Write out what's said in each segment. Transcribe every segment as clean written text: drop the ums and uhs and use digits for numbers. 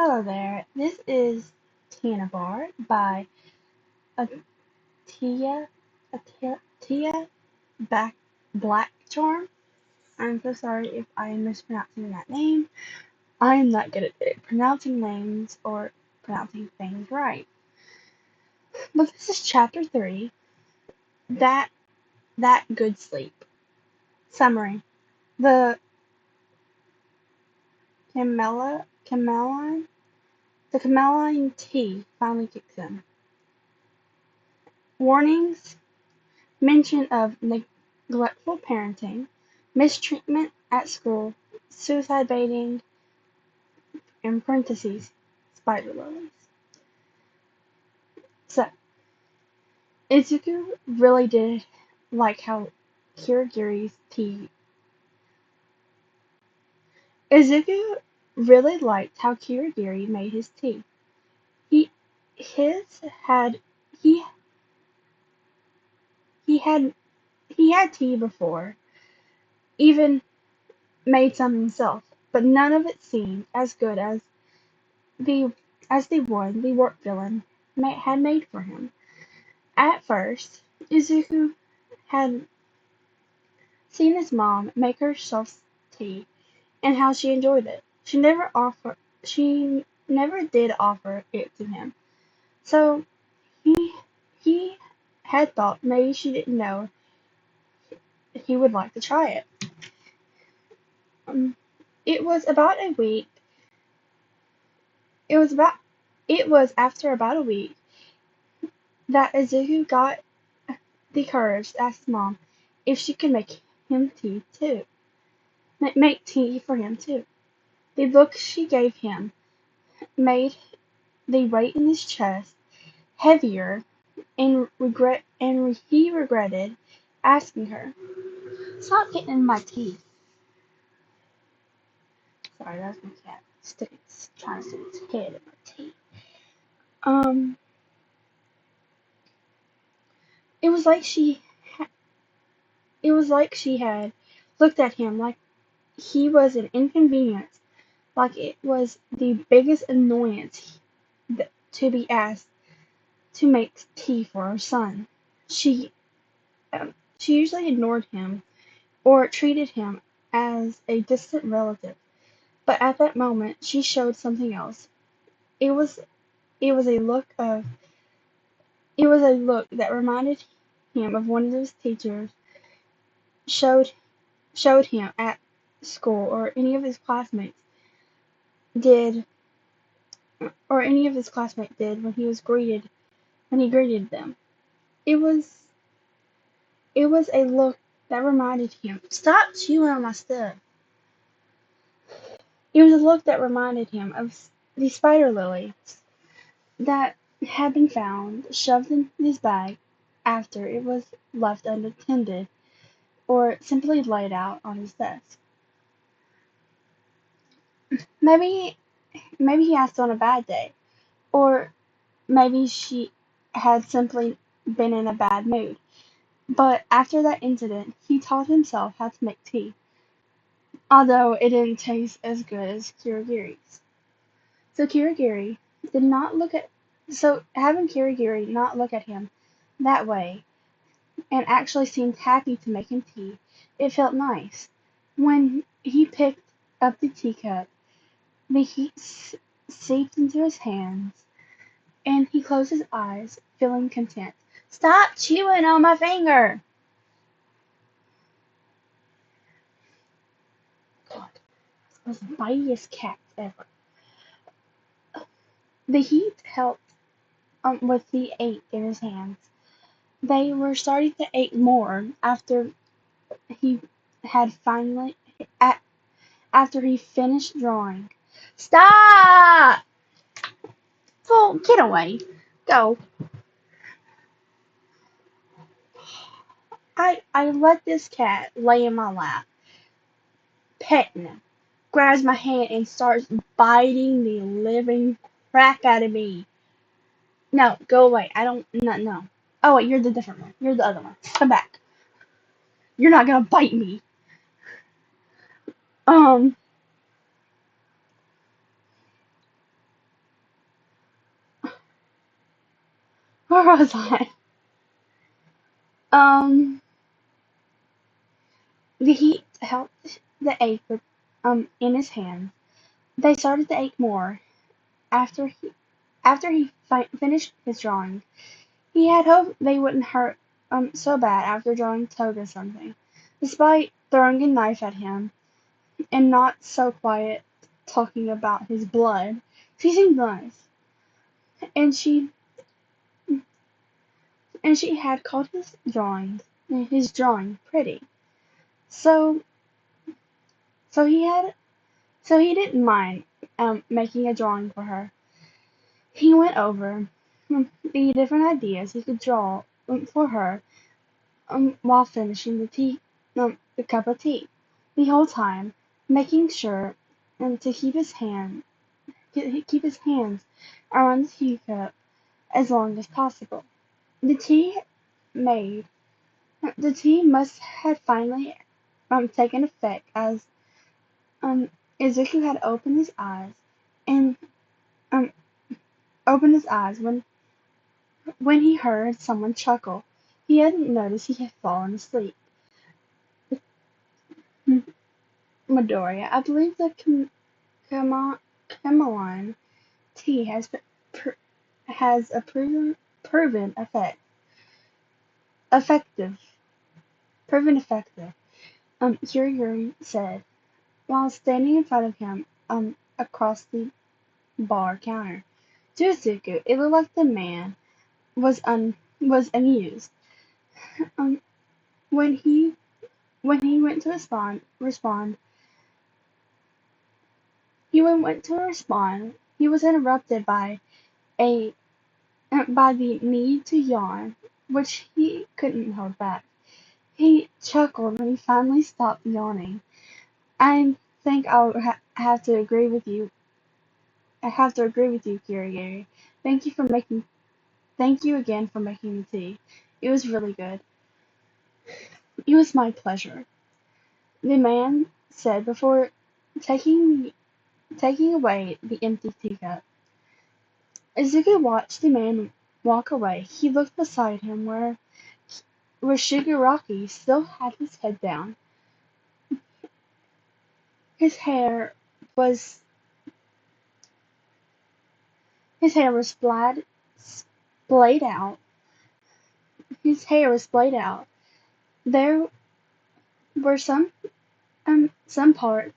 Hello there. This is Tina Bar by Atia Tia Back Black Charm. I'm so sorry if I am mispronouncing that name. I am not good at pronouncing names or pronouncing things right. But this is chapter 3. That that good sleep. Summary. The cameline the cameline tea finally kicks in. Warnings. Mention of neglectful parenting, mistreatment at school, suicide baiting, in parentheses, spider lilies. So, Izuku really did like how Kirigiri's tea. Izuku really liked how Kirigiri made his tea. He his had he he had he had tea before, even made some himself, but none of it seemed as good the the one the work villain had made for him. At first, Izuku had seen his mom make herself tea and how she enjoyed it. She never did offer it to him. So he he had thought maybe she didn't know he would like to try it. Um, it was about a week. It was about it was after about a week that Izuku got the courage to ask his mom if she could make him tea too. Make tea for him too. The look she gave him made the weight in his chest heavier, and he regretted asking her. Stop getting in my teeth. Sorry, that's my cat trying to stick its head in my teeth. Um, it was like she had looked at him like he was an inconvenience, like it was the biggest annoyance to be asked to make tea for her son. She she usually ignored him or treated him as a distant relative, but at that moment she showed something else. It was it was a look of it was a look that reminded him of one of his teachers showed showed him at school, did any of his classmates did when he greeted them. It was it was a look that reminded him. Stop chewing on my stuff. It was a look that reminded him of the spider lilies that had been found shoved in his bag after it was left unattended or simply laid out on his desk. Maybe maybe he asked on a bad day, or maybe she had simply been in a bad mood. But after that incident, he taught himself how to make tea, although it didn't taste as good as Kirigiri's. So Kirigiri did not look at so having Kirigiri not look at him that way and actually seemed happy to make him tea, it felt nice. When he picked up the teacup, the heat seeped into his hands, and he closed his eyes, feeling content. Stop chewing on my finger! God, this was the bitiest cat ever. The heat helped with the ache in his hands. They were starting to ache more he had finally after he finished drawing. Stop! Oh, get away. Go. I let this cat lay in my lap, petting him, grabs my hand and starts biting the living crap out of me. No, go away. I don't, no, no. Oh wait, you're the different one. You're the other one. Come back. You're not gonna bite me. Um, Where was I? Um, the heat helped the ache with, in his hands. They started to ache more after he finished his drawing. He had hoped they wouldn't hurt so bad after drawing Toga something. Despite throwing a knife at him and not so quiet talking about his blood, she seemed nice, and she had called his drawing pretty. So so he had so he didn't mind making a drawing for her. He went over the different ideas he could draw for her while finishing the cup of tea, the whole time making sure to keep his hands around the teacup as long as possible. The tea made the tea must have finally taken effect as um Izuku had and um opened his eyes when he heard someone chuckle. He hadn't noticed he had fallen asleep. Midoriya, I believe the chamomile tea has a proven effective proven effective. Yuri said while standing in front of him across the bar counter. To Izuku, it looked like the man was amused. Um, when he went to respond, he was interrupted a by the need to yawn, which he couldn't hold back. He chuckled when he finally stopped yawning. I think have to agree with you. I have to agree with you, Kirigiri. Thank you for making. Thank you again for making the tea. It was really good. It was my pleasure, the man said before taking taking away the empty teacup. Izuku watched the man walk away. He looked beside him where Shigaraki still had his head down. His hair was his hair was splayed out. His hair was splayed out. There were some parts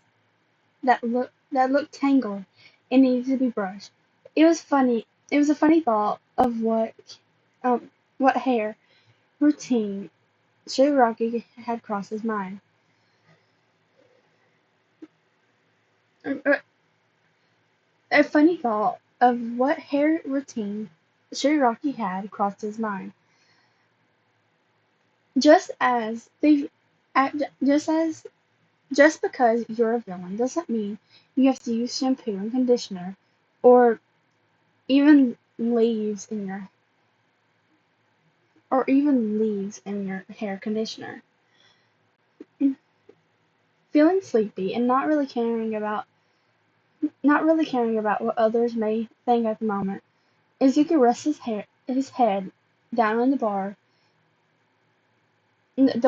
that looked tangled and needed to be brushed. It was funny. It was a funny thought of what hair routine Shigaraki had crossed his mind. A, a funny thought of what hair routine Shigaraki had crossed his mind. Just as they, just as just because you're a villain doesn't mean you have to use shampoo and conditioner, or even leaves in your hair conditioner. Feeling sleepy and not really caring about what others may think at the moment, Izuku rests his head down on the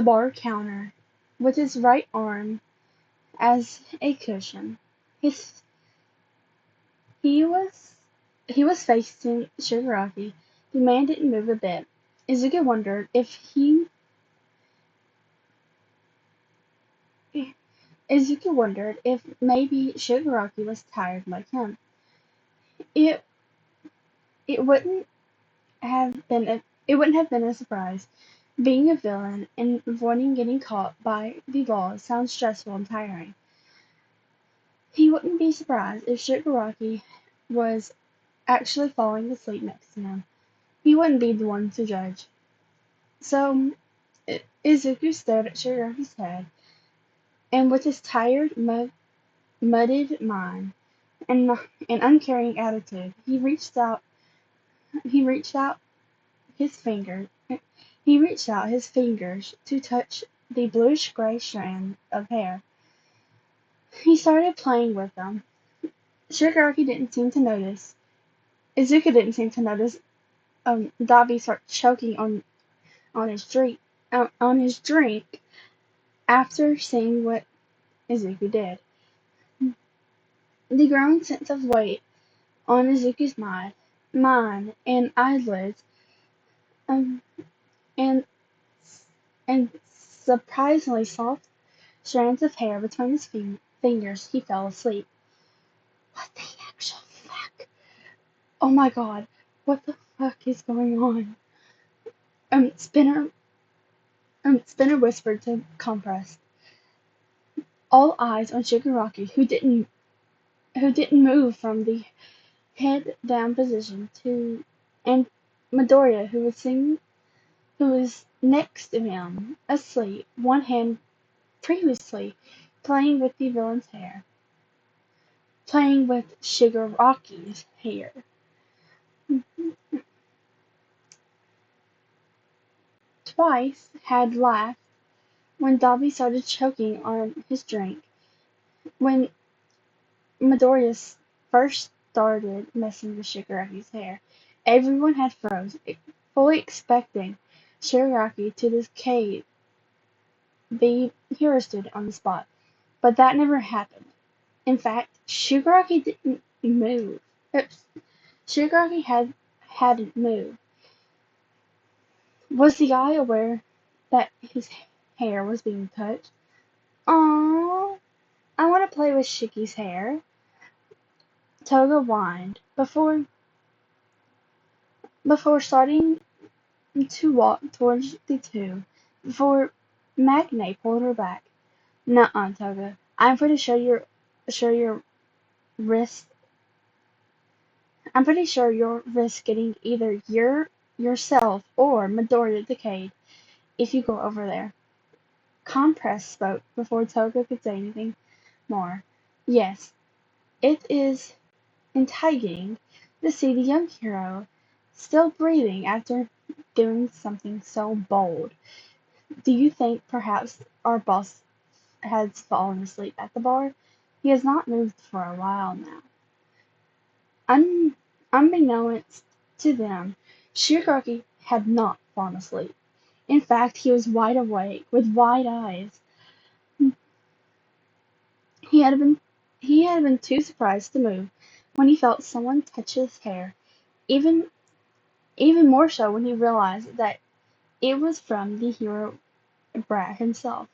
bar counter with his right arm as a cushion. His he was he was facing Shigaraki. The man didn't move a bit. Izuku wondered if maybe Shigaraki was tired like him. It it wouldn't have been a surprise. Being a villain and avoiding getting caught by the law sounds stressful and tiring. He wouldn't be surprised if Shigaraki was actually falling asleep next to him. He wouldn't be the one to judge. So Izuku stared at Shigaraki's head, and with his tired, mudded mind and an uncaring attitude, he reached out his finger he reached out his fingers to touch the bluish-gray strand of hair. He started playing with them. Shigaraki didn't seem to notice. Izuku didn't seem to notice Dobby starts choking on his drink after seeing what Izuku did. The growing sense of weight on Izuku's mind and eyelids, um, and and surprisingly soft strands of hair between his fingers, he fell asleep. What the actual fuck? Oh my god, what the fuck is going on? Spinner whispered to Compress, all eyes on Shigaraki, who didn't move from the head down position, and Midoriya, who was next to him, asleep, one hand previously playing with the villain's hair, playing with Shigaraki's hair. Twice had laughed when Dobby started choking on his drink. When Midoriya first started messing with Shigaraki's hair, everyone had froze, fully expecting Shigaraki to decay the hero student on the spot. But that never happened. In fact, Shigaraki didn't move. Shigaraki hadn't moved. Was the guy aware that his hair was being touched? Aww, I want to play with Shiki's hair. Toga whined before starting to walk towards the two, before Magne pulled her back. Nuh-uh, Toga. I'm pretty sure your wrist I'm pretty sure you'll risk getting either yourself or Midoriya decayed if you go over there. Compress spoke before Toga could say anything more. Yes, it is intriguing to see the young hero still breathing after doing something so bold. Do you think perhaps our boss has fallen asleep at the bar? He has not moved for a while now. Unbeknownst to them, Shigaraki had not fallen asleep. In fact, he was wide awake, with wide eyes. He had been too surprised to move when he felt someone touch his hair, even more so when he realized that it was from the hero brat himself.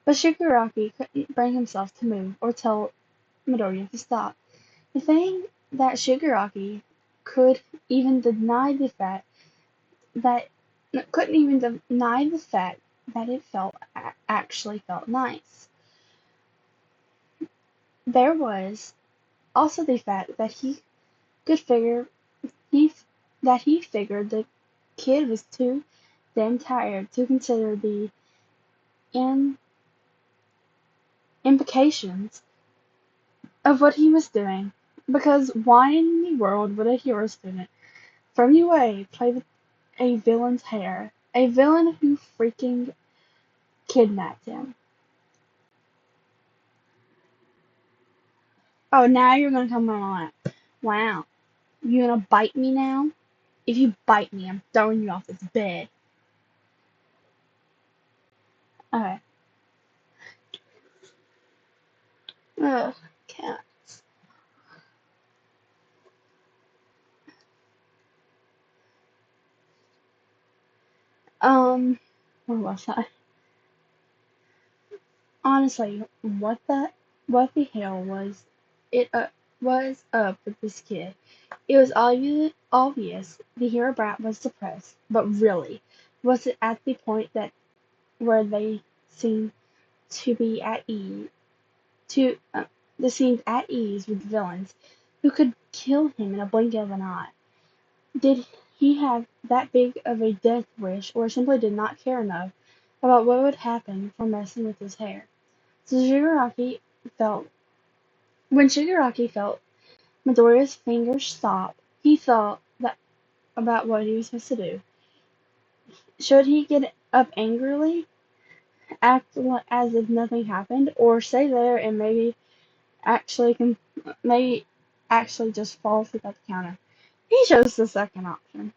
But Shigaraki couldn't bring himself to move or tell Midoriya to stop. The thing that Shigaraki could even deny the fact that couldn't even deny the fact that it actually felt nice. There was also the fact that he he figured the kid was too damn tired to consider the in, implications of what he was doing. Because why in the world would a hero student from UA play with a villain's hair? A villain who freaking kidnapped him. Oh, now you're gonna come on my lap. Wow. You gonna bite me now? If you bite me, I'm throwing you off this bed. Okay. Ugh, cats. Where was I? Honestly, what the hell was up with this kid? It was obvious the hero brat was depressed, but really, was it at the point that where they seemed to be at ease to they seemed at ease with villains who could kill him in a blink of an eye? Did he have that big of a death wish, or simply did not care enough about what would happen for messing with his hair? So felt Shigaraki felt Midoriya's fingers stop, he thought that about what he was supposed to do. Should he get up angrily, act as if nothing happened, or stay there and maybe actually just fall asleep at the counter? He chose the second option.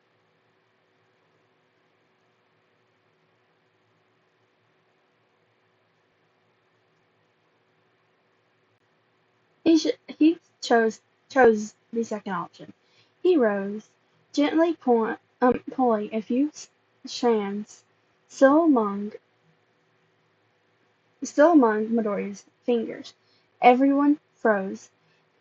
He chose the second option. He rose, gently pulling a few strands still among Midoriya's fingers. Everyone froze.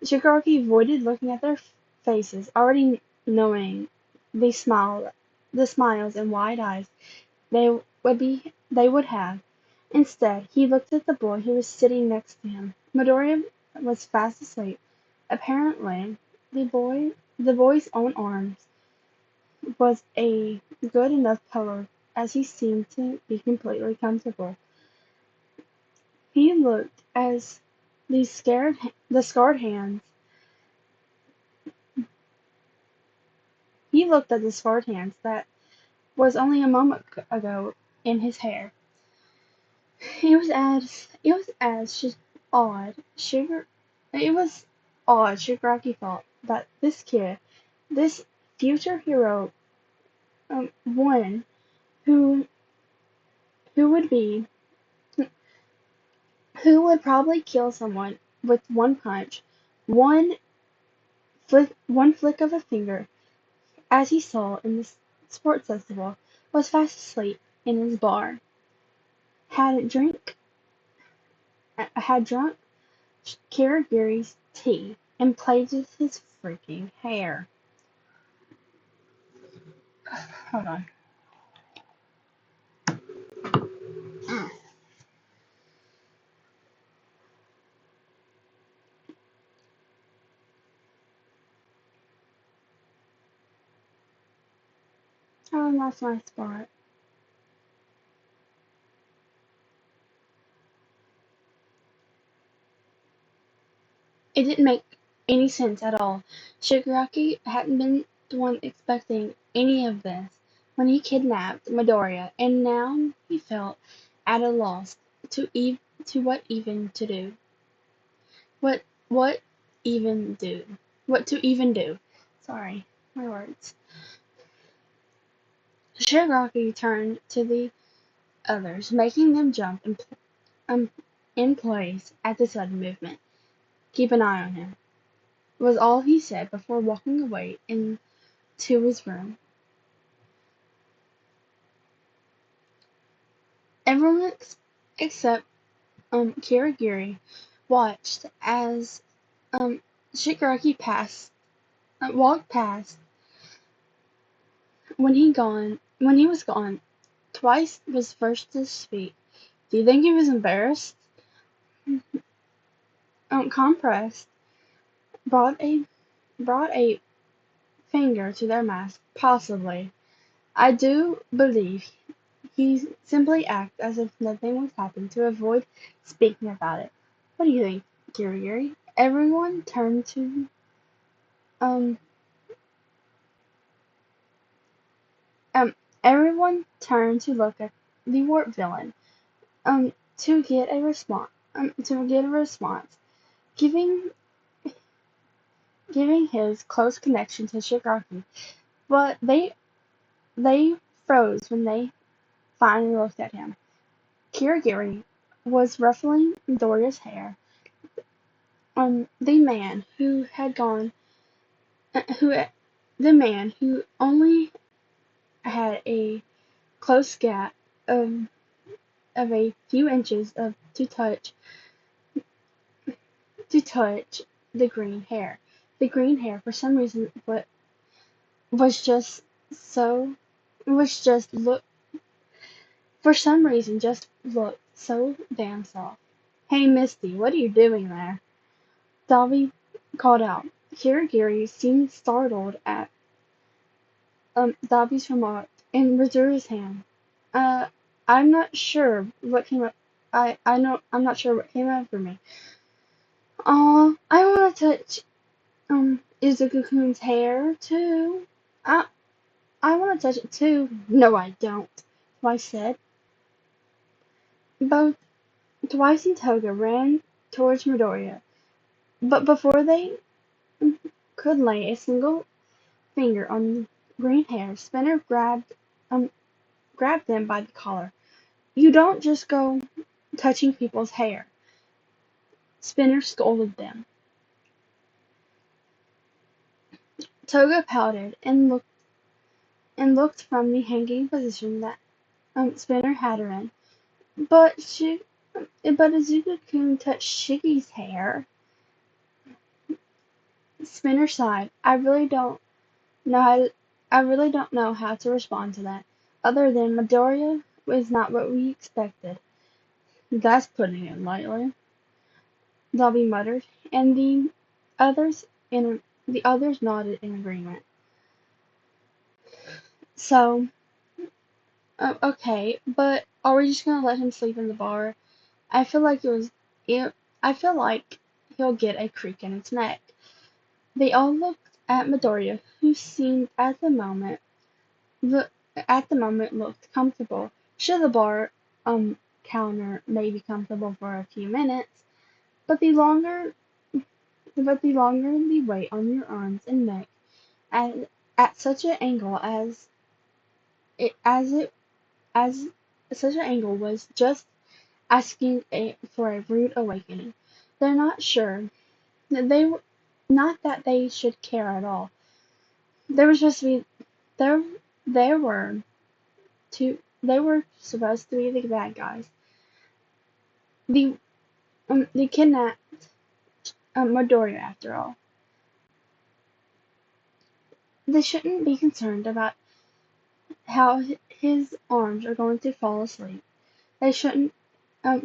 Shigaraki avoided looking at their faces, already knowing the smiles and wide eyes they would have. Instead, he looked at the boy who was sitting next to him. Midoriya was fast asleep. Apparently, the boy's own arms was a good enough pillow, as he seemed to be completely comfortable. He looked as the scarred hands. He looked at the scarred hands that was only a moment ago in his hair. It was as odd. It was odd. Shigaraki thought that this kid, this future hero, one who who would be who would probably kill someone with one punch, one one flick of a finger, as he saw in the sports festival, was fast asleep in his bar. Had drink had drunk Kirigiri's tea and played with his freaking hair. Hold on. Oh, I lost my spot. It didn't make any sense at all. Shigaraki hadn't been the one expecting any of this when he kidnapped Midoriya, and now he felt at a loss to what even to do. What even do? What to even do? Sorry, my words. Shigaraki turned to the others, making them jump um, in place at the sudden movement. "Keep an eye on him," was all he said before walking away into his room. Everyone except Kirigiri watched as Shigaraki walked past. When he was gone, Twice was first to speak. "Do you think he was embarrassed?" Compressed brought a finger to their mouth. "Possibly. I do believe he simply acted as if nothing was happening to avoid speaking about it. What do you think, Kirigiri?" Um Everyone turned to look at the warp villain, to get a response, giving his close connection to Shigaraki, but they froze when they finally looked at him. Kirigiri was ruffling Midoriya's hair. The man who had gone, who the man who only had a close gap of a few inches to touch the green hair. The green hair, for some reason, was just so was just look for some reason just looked so damn soft. "Hey, Misty, what are you doing there?" Davi called out. Kirigiri seemed startled at Davi's remark and withdrew his hand. Uh, I'm not sure what came up. I'm not sure what came over me. Aw, I want to touch Izuku-kun's hair too. I I want to touch it too. "No, I don't," Twice said. Both Twice and Toga ran towards Midoriya, but before they could lay a single finger on the green hair, Spinner grabbed them by the collar. "You don't just go touching people's hair," Spinner scolded them. Toga pouted and looked from the hanging position that Spinner had her in. But Izuku-kun touched Shiggy's hair. Spinner sighed. Know I really don't know how to respond to that, other than Midoriya was not what we expected. That's putting it lightly, Dobby muttered, and others the others nodded in agreement. So, okay, but are we just gonna let him sleep in the bar? I feel like I feel like he'll get a creak in its neck. They all looked at Midoriya, who seemed at the moment looked comfortable. Sure, the bar counter may be comfortable for a few minutes, but the longer the weight on your arms and neck at such an angle it as such an angle was just asking for a rude awakening. They're not sure that not that they should care at all. There was just be there there were they were supposed to be the bad guys. They kidnapped Midoriya after all. They shouldn't be concerned about how his arms are going to fall asleep. They shouldn't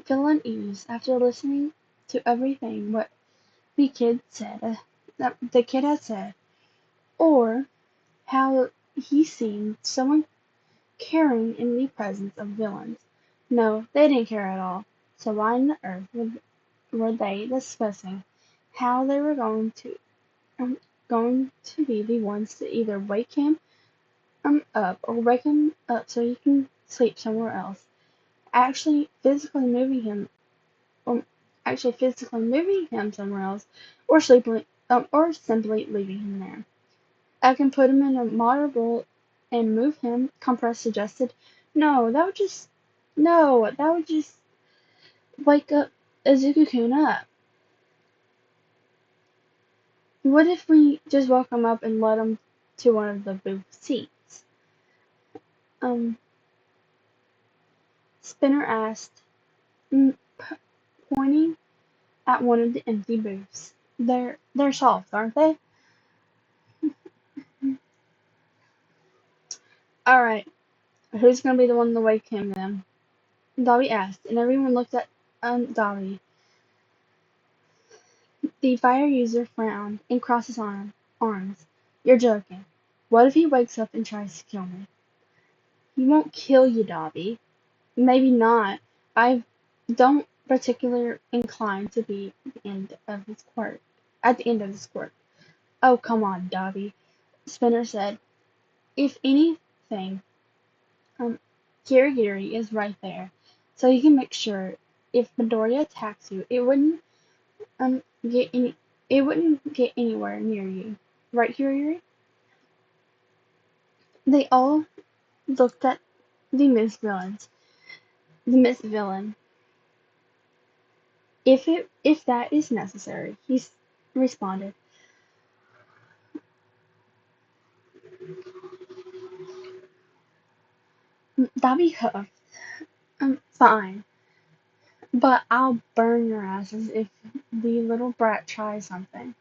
feel unease after listening to everything what that the kid had said, or how he seemed so caring in the presence of villains. No, they didn't care at all. So why on earth were they discussing how they were going to be the ones to either wake him up or wake him up so he can sleep somewhere else? Actually, physically moving him, um, actually physically moving him somewhere else, or or simply leaving him there. I can put him in a model and move him. Compress suggested. No, that would just wake up Izuku-kun up. What if we just woke him up and led him to one of the booth seats? Spinner asked, pointing at one of the empty booths. They're soft, aren't they? Alright, who's gonna be the one to wake him then? Dobby asked, and everyone looked at Dobby. The fire user frowned and crossed his arms. You're joking. What if he wakes up and tries to kill me? He won't kill you, Dobby. Maybe not. I don't particularly inclined to be at the end of his quirk. Oh, come on, Dobby, Spinner said. If anything, Kirigiri is right there, so you can make sure if Midoriya attacks you, um get any it wouldn't get anywhere near you. Right, Kirigiri? They all looked at the Miss Villain. If that is necessary, he responded. Dobby huffed. Fine, but I'll burn your asses if the little brat tries something.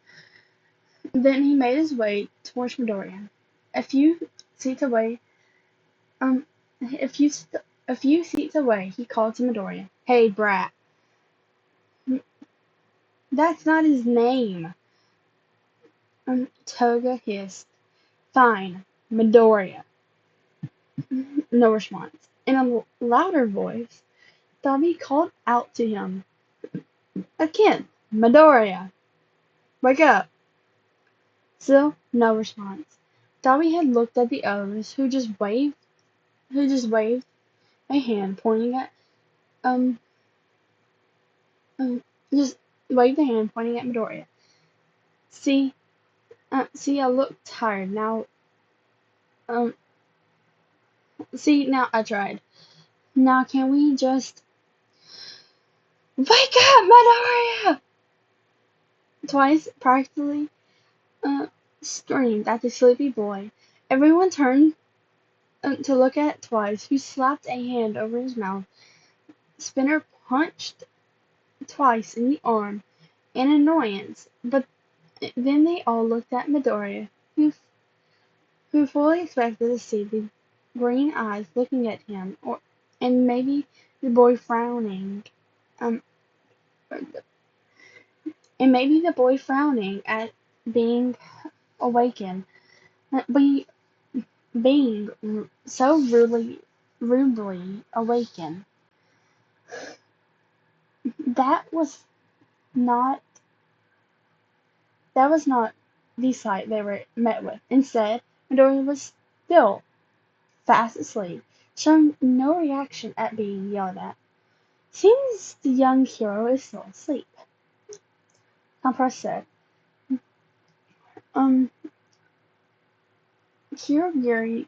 Then he made his way towards Midoriya. A few seats away, um, a few seats away, he called to Midoriya. Hey, brat. That's not his name. Toga hissed. Fine, Midoriya. No response. In a louder voice, Dobby called out to him. Again, Midoriya. Wake up. Still, no response. Dobby had looked at the others, who just waved a hand pointing at, um, just waved a hand pointing at Midoriya. See, I look tired now. Um, now I tried. Now can we just wake up, Midoriya? Twice, practically, screamed at the sleepy boy. Everyone turned to look at Twice, who slapped a hand over his mouth. Spinner punched Twice in the arm in annoyance, but then they all looked at Midoriya, who fully expected to see the green eyes looking at him, and maybe the boy frowning, um, at being awakened, be, being so rudely awakened. That was not That was not the sight they were met with. Instead, Midoriya was still fast asleep, showing no reaction at being yelled at. Seems the young hero is still asleep, Compress said. Hirogiri,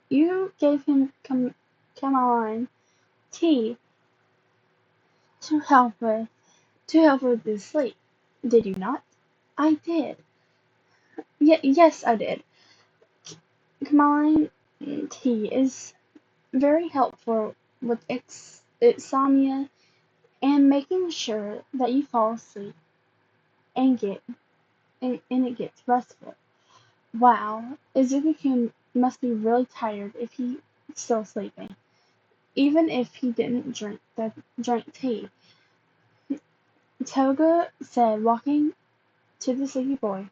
you gave him chamomile tea to help with his sleep, did you not? I did. Yes, I did. Chamomile tea is very helpful with insomnia and making sure that you fall asleep and it gets restful. Wow, Izuku must be really tired if he's still sleeping, even if he didn't drink tea. Toga said, walking to the sleepy boy.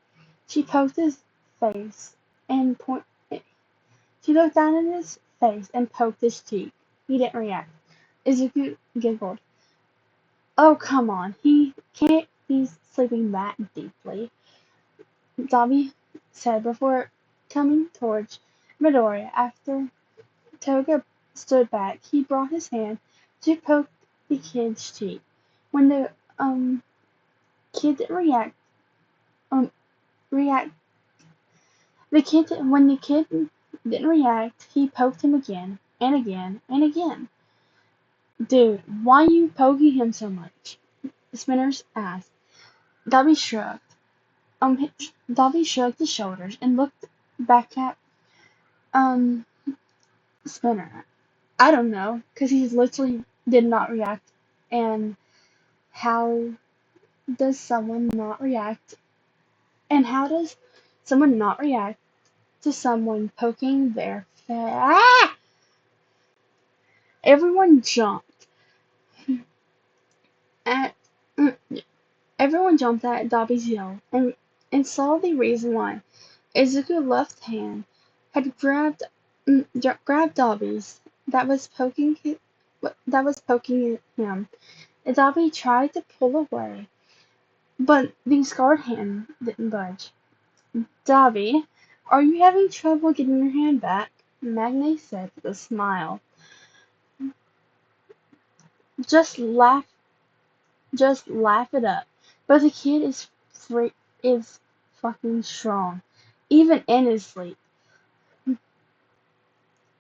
She poked his face and She looked down in his face and poked his cheek. He didn't react. Izuku giggled. Oh, come on. He can't be sleeping that deeply, Dabi said before coming towards Midoriya. After Toga stood back, he brought his hand to poke the kid's cheek. When the kid didn't react when the kid didn't react, he poked him again and again and again. Dude, why you poking him so much? Spinners asked. Dabi shrugged. Dabi shrugged his shoulders and looked back at Spinner. I don't know, 'cause he literally did not react. And how does someone not react? And how does someone not react to someone poking their face? Ah! Everyone jumped at Everyone jumped at Dobby's yell and saw the reason why. Izuku's left hand had grabbed Dobby's that was poking him. Dobby tried to pull away, but the scarred hand didn't budge. Dobby, are you having trouble getting your hand back? Magne said with a smile. Just laugh it up. But the kid is fucking strong, even in his sleep.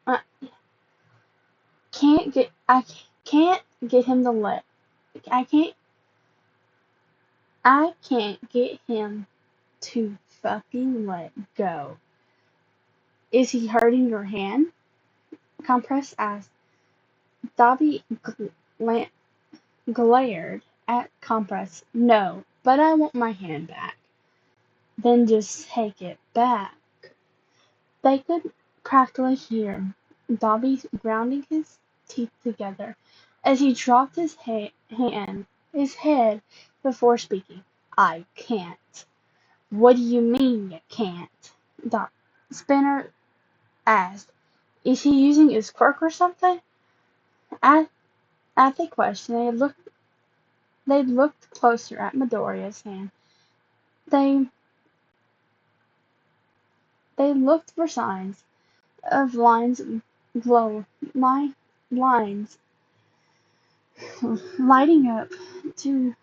I I can't get him to I can't get him to fucking let go. Is he hurting your hand? Compress asked. Dobby glared at Compress. No, but I want my hand back. Then just take it back. They could practically hear Dobby grounding his teeth together as he dropped his head before speaking. I can't. What do you mean you can't? Spinner asked. Is he using his quirk or something? At the question, they looked closer at Midoriya's hand. They looked for signs of lines lighting up to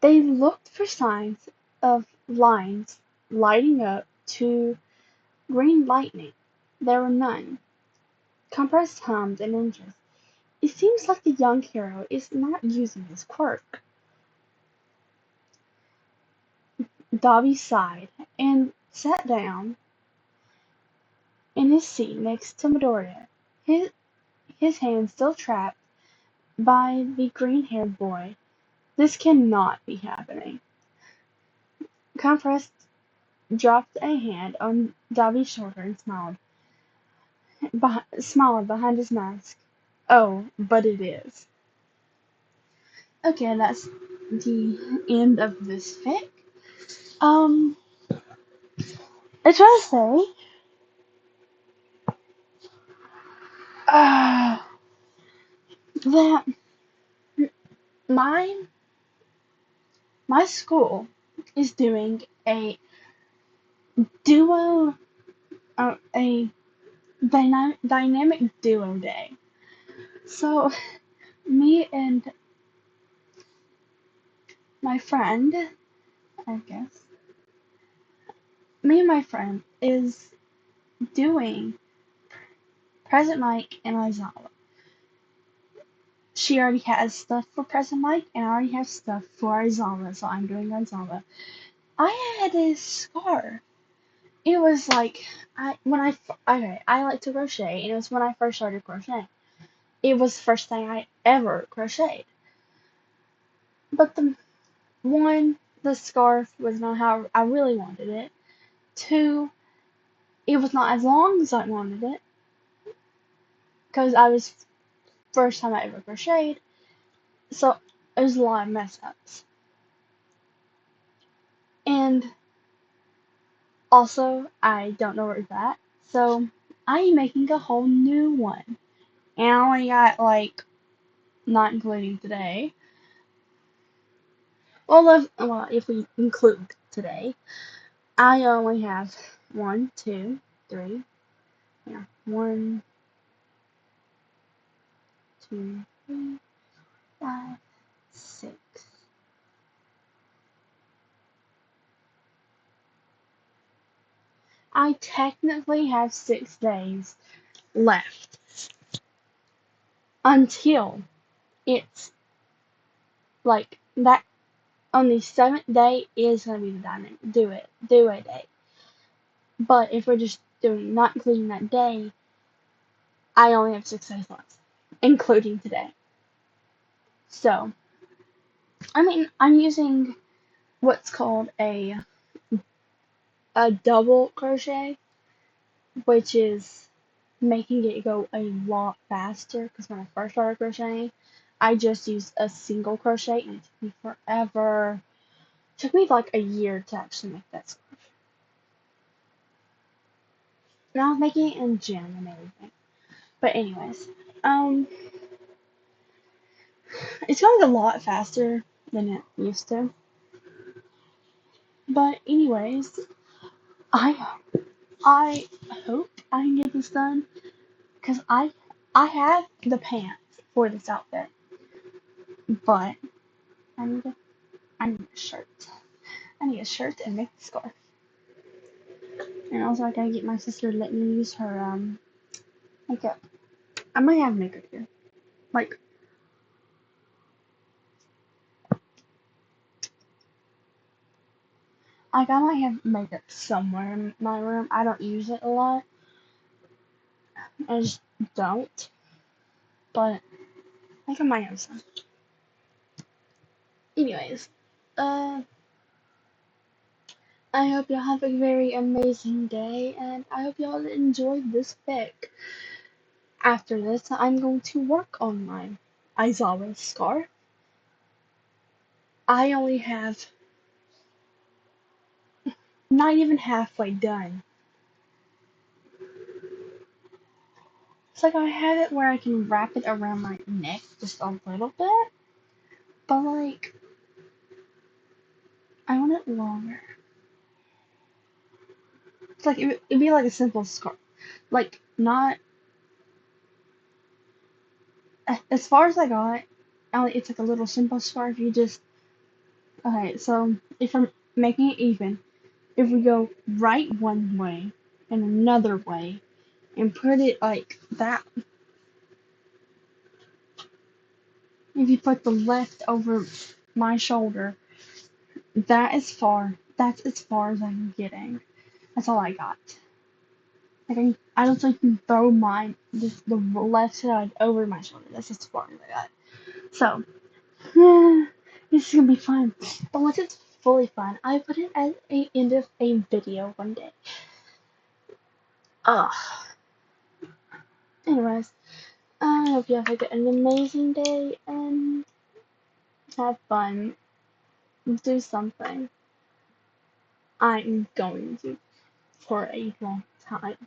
They looked for signs of lines lighting up to green lightning. There were none. Compress hummed in interest. It seems like the young hero is not using his quirk. Dobby sighed and sat down in his seat next to Midoriya, his, his hand still trapped by the green-haired boy. This cannot be happening. Compressed dropped a hand on Dobby's shoulder and smiled behind his mask. Oh, but it is. Okay, that's the end of this fic. I try to say, uh, that my my school is doing a duo, a dynamic duo day. So me and my friend, I guess, me and my friend is doing Present Mike and Aizawa. She already has stuff for Present Mike, and I already have stuff for Aizawa, so I'm doing Aizawa. I had this scarf. It was like I like to crochet, and it was when I first started crocheting. It was the first thing I ever crocheted. But the scarf was not how I really wanted it. Two, it was not as long as I wanted it, because I was first time I ever crocheted, so it was a lot of mess ups. And also, I don't know where it's at, so I'm making a whole new one. And I only got, like, not including today. Well, if we include today, I only have 1, 2, 3, yeah, 1, 2, 3, 5, 6. I technically have 6 days left until it's like that. On the 7th day is gonna be the diamond do it day. But if we're just doing not including that day, I only have 6 days left, including today. So, I mean, I'm using what's called a double crochet, which is making it go a lot faster. Because when I first started crocheting, I just used a single crochet, and it took me forever. It took me like a year to actually make that scarf. Now I'm making it in gem and everything. But anyways, it's going a lot faster than it used to. But anyways, I I hope I can get this done because I have the pants for this outfit, but I need a I need a shirt. I need a shirt and make the scarf. And also I gotta get my sister to let me use her makeup. I might have makeup here. Like I might have makeup somewhere in my room. I don't use it a lot. I just don't. But I think I might have some. Anyways, uh I hope y'all have a very amazing day, and I hope y'all enjoyed this fic. After this, I'm going to work on my Aizawa scarf. I only have not even halfway done. It's like I have it where I can wrap it around my neck just a little bit, but like, I want it longer. It's like, it'd be like a simple scarf. Like, not, as far as I got, it's like a little simple scarf. Okay, so if I'm making it even, if we go right one way and another way and put it like that, if you put the left over my shoulder, that is far that's as far as I'm getting. That's all I got. I just like throw mine, just the left side over my shoulder. That's as far as I got. So, this is gonna be fun. But once it's fully fun, I put it at the end of a video one day. Ugh. Anyways, I hope you have an amazing day and have fun. Do something. I'm going to for a long time.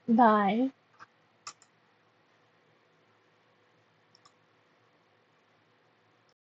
Bye.